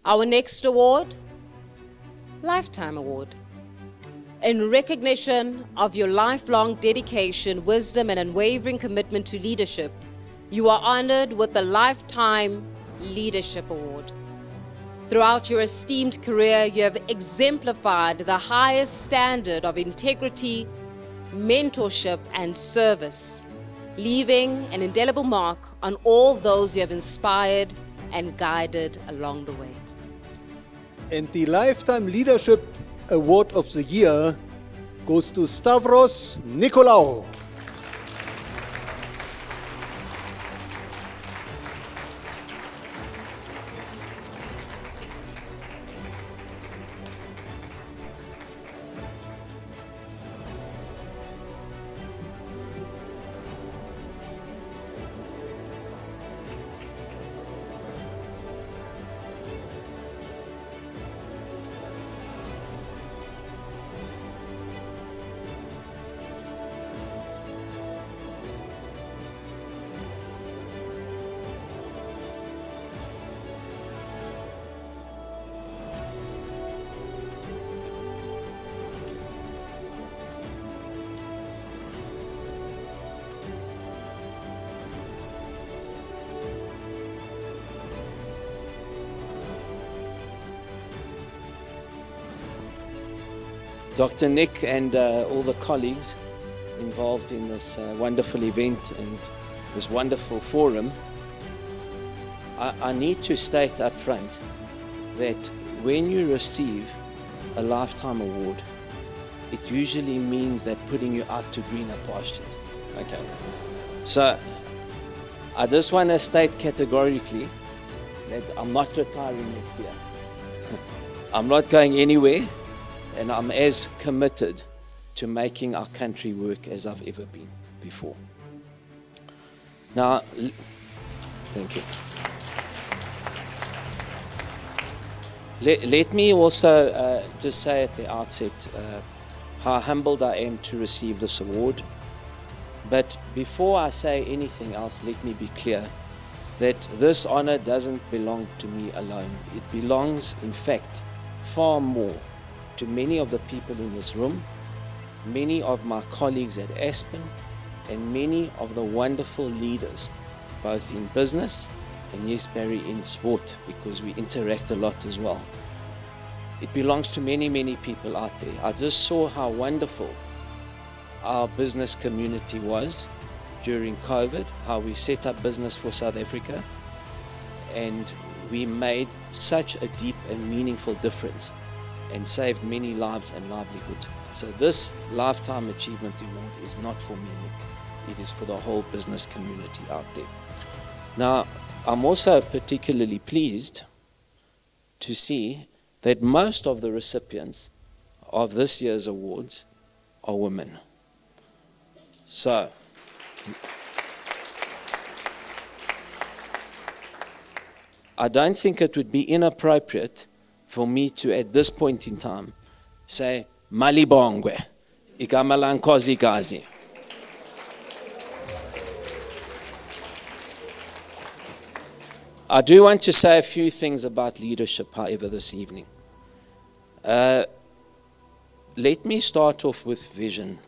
Our next award, Lifetime Award. In recognition of your lifelong dedication, wisdom, and unwavering commitment to leadership, you are honored with the Lifetime Leadership Award. Throughout your esteemed career, you have exemplified the highest standard of integrity, mentorship, and service, leaving an indelible mark on all those you have inspired and guided along the way. And the Lifetime Leadership Award of the Year goes to Stavros Nicolaou. Dr. Nick and all the colleagues involved in this wonderful event and this wonderful forum, I need to state up front that when you receive a Lifetime Award, it usually means that putting you out to greener pastures. Okay. So I just want to state categorically that I'm not retiring next year. I'm not going anywhere. And I'm as committed to making our country work as I've ever been before. Now, thank you. Let me also just say at the outset how humbled I am to receive this award. But before I say anything else, let me be clear that this honor doesn't belong to me alone. It belongs, in fact, far more to many of the people in this room, many of my colleagues at Aspen, and many of the wonderful leaders, both in business and yes, Barry, in sport, because we interact a lot as well. It belongs to many, many people out there. I just saw how wonderful our business community was during COVID, how we set up business for South Africa, and we made such a deep and meaningful difference and saved many lives and livelihoods. So this Lifetime Achievement Award is not for me, Nick. It is for the whole business community out there. Now, I'm also particularly pleased to see that most of the recipients of this year's awards are women. So, I don't think it would be inappropriate for me to, at this point in time, say, Malibongwe, igama la nkosikazi. I do want to say a few things about leadership, however, this evening. Let me start off with vision.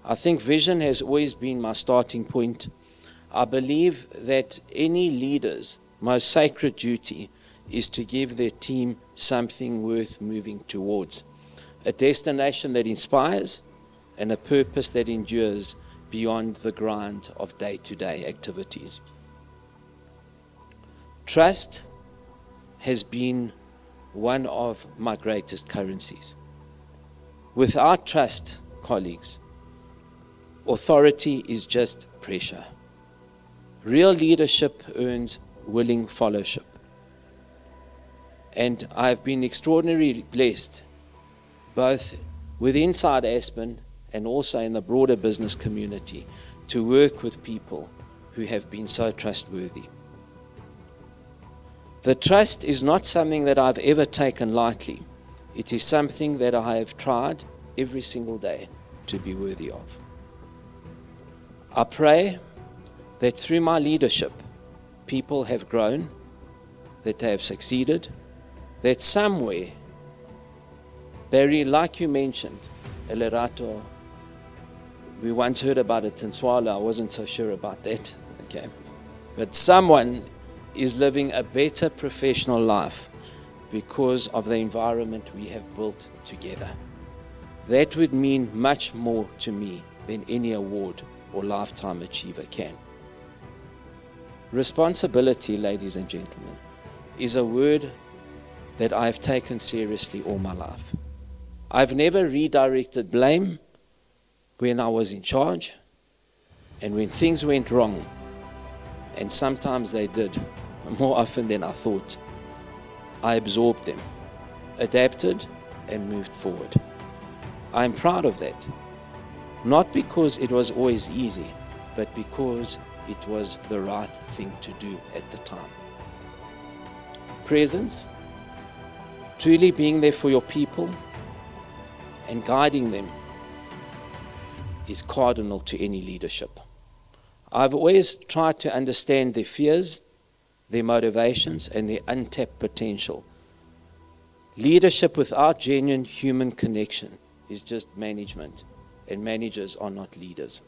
I think vision has always been my starting point. I believe that any leader's most sacred duty is to give their team something worth moving towards, a destination that inspires and a purpose that endures beyond the grind of day-to-day activities. Trust has been one of my greatest currencies. Without trust, colleagues, authority is just pressure. Real leadership earns willing fellowship. And I've been extraordinarily blessed, both within Aspen and also in the broader business community, to work with people who have been so trustworthy. The trust is not something that I've ever taken lightly. It is something that I have tried every single day to be worthy of. I pray that through my leadership, people have grown, that they have succeeded, that somewhere, Barry, like you mentioned, Elerato, we once heard about it in Swala. I wasn't so sure about that. Okay, but someone is living a better professional life because of the environment we have built together. That would mean much more to me than any award or lifetime achiever can. Responsibility, ladies and gentlemen, is a word that I've taken seriously all my life. I've never redirected blame when I was in charge, and when things went wrong, and sometimes they did, more often than I thought, I absorbed them, adapted, and moved forward. I'm proud of that, not because it was always easy, but because it was the right thing to do at the time. Presence, truly being there for your people and guiding them, is cardinal to any leadership. I've always tried to understand their fears, their motivations, and their untapped potential. Leadership without genuine human connection is just management, and managers are not leaders.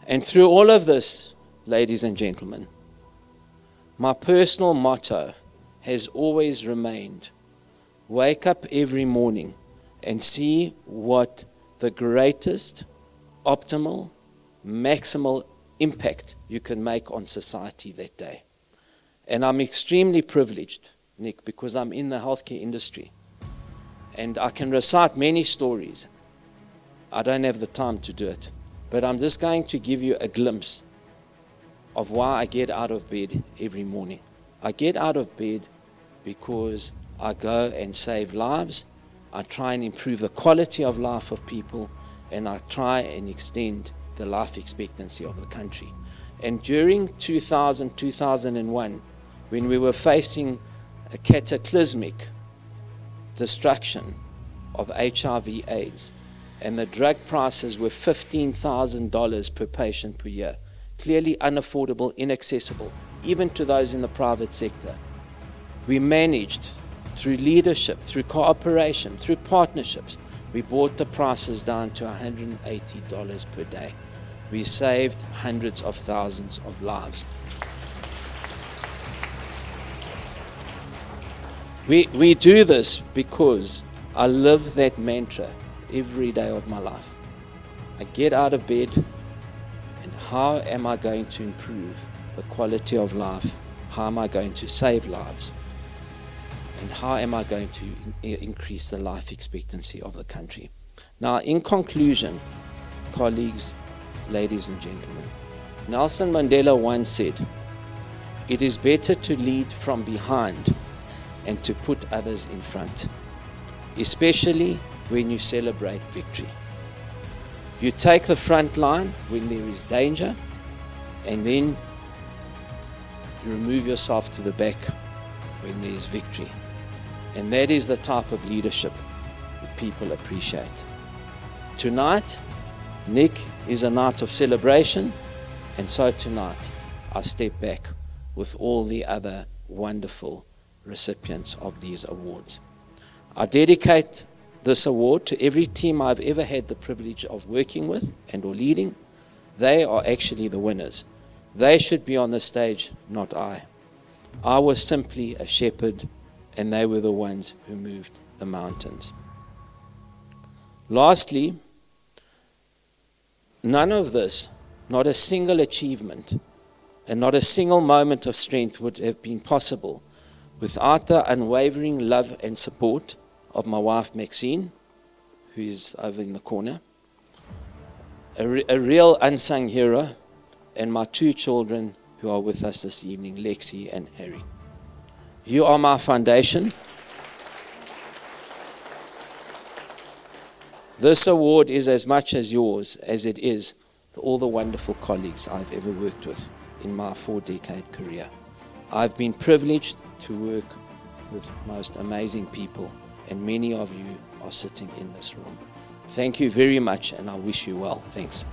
And through all of this, ladies and gentlemen, my personal motto has always remained: wake up every morning and see what the greatest, optimal, maximal impact you can make on society that day. And I'm extremely privileged, Nick, because I'm in the healthcare industry. And I can recite many stories. I don't have the time to do it. But I'm just going to give you a glimpse of why I get out of bed every morning. I get out of bed because I go and save lives. I try and improve the quality of life of people, and I try and extend the life expectancy of the country. And during 2001, when we were facing a cataclysmic destruction of HIV/AIDS, and the drug prices were $15,000 per patient per year, clearly unaffordable, inaccessible, even to those in the private sector, we managed, through leadership, through cooperation, through partnerships, we brought the prices down to $180 per day. We saved hundreds of thousands of lives. We do this because I live that mantra every day of my life. I get out of bed, and how am I going to improve the quality of life? How am I going to save lives? And how am I going to increase the life expectancy of the country? Now, in conclusion, colleagues, ladies and gentlemen, Nelson Mandela once said, "It is better to lead from behind and to put others in front, especially when you celebrate victory. You take the front line when there is danger, and then you remove yourself to the back when there is victory." And that is the type of leadership that people appreciate. Tonight, Nick, is a night of celebration, and so tonight I step back with all the other wonderful recipients of these awards. I dedicate this award to every team I've ever had the privilege of working with and or leading. They are actually the winners. They should be on the stage, not I. I was simply a shepherd, and they were the ones who moved the mountains. Lastly, none of this, not a single achievement, and not a single moment of strength would have been possible without the unwavering love and support of my wife Maxine, who is over in the corner, a real unsung hero, and my two children who are with us this evening, Lexi and Harry. You are my foundation. This award is as much as yours as it is for all the wonderful colleagues I've ever worked with in my 4-decade career. I've been privileged to work with most amazing people, and many of you are sitting in this room. Thank you very much, and I wish you well. Thanks.